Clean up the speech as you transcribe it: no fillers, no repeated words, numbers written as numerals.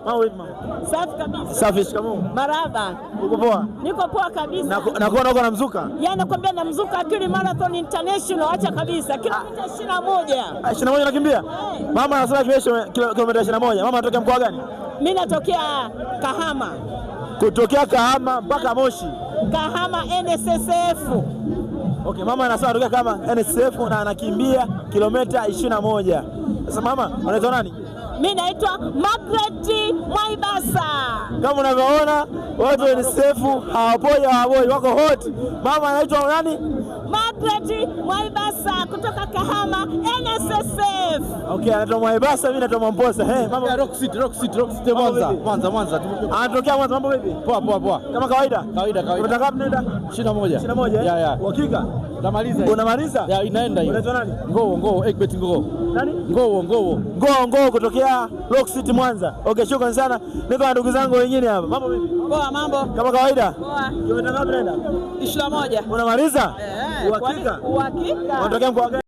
Mambo vipi mama? Safi kabisa. Safi, shikamoo. Marhaba. Uko poa? Niko poa kabisa. Na kuona uko na mzuka? Yaani nakwambia na mzuka Akili Marathon International, acha kabisa. Kilomita 21. 21 nakimbia? Mama anasema kilomita 21. Mama anatokea mkoa gani? Mimi natokea Kahama. Kutokea Kahama mpaka Moshi. Kahama NSSF. Okay, mama anasema anatokea kama NSSF na anakimbia kilomita 21. Sasa mama, unaitwa nani? Mimi naitwa Margaret Mwaibasa. Kama unavyoona watu wa NSSF hawapoi wako hot. Mama anaitwa nani? Margaret Mwaibasa kutoka Kahama NSSF. Okay, anaitwa Mwaibasa, mimi naitwa Mwamposa. Mama Rock City Mwanza. Anatokea Mwanza. Mambo vipi? Poa. Kama kawaida? Kawaida. Unataka ngapi nenda? 21. Ya. Uhakika? Unamaliza? Ya, inaenda hiyo. Unaitwa nani? Ngoo, Egbert Ngoo. Nani? Ngoo kutokea Rock City Mwanza. Okay, shukrani sana. Niko na ndugu zangu wengine hapa. Mambo vipi? Poa, mambo. Kama kawaida? Poa. Unataka ngapi nenda? 21. Unamaliza? Uhakika? Uhakika. Unatokea mkoa gani?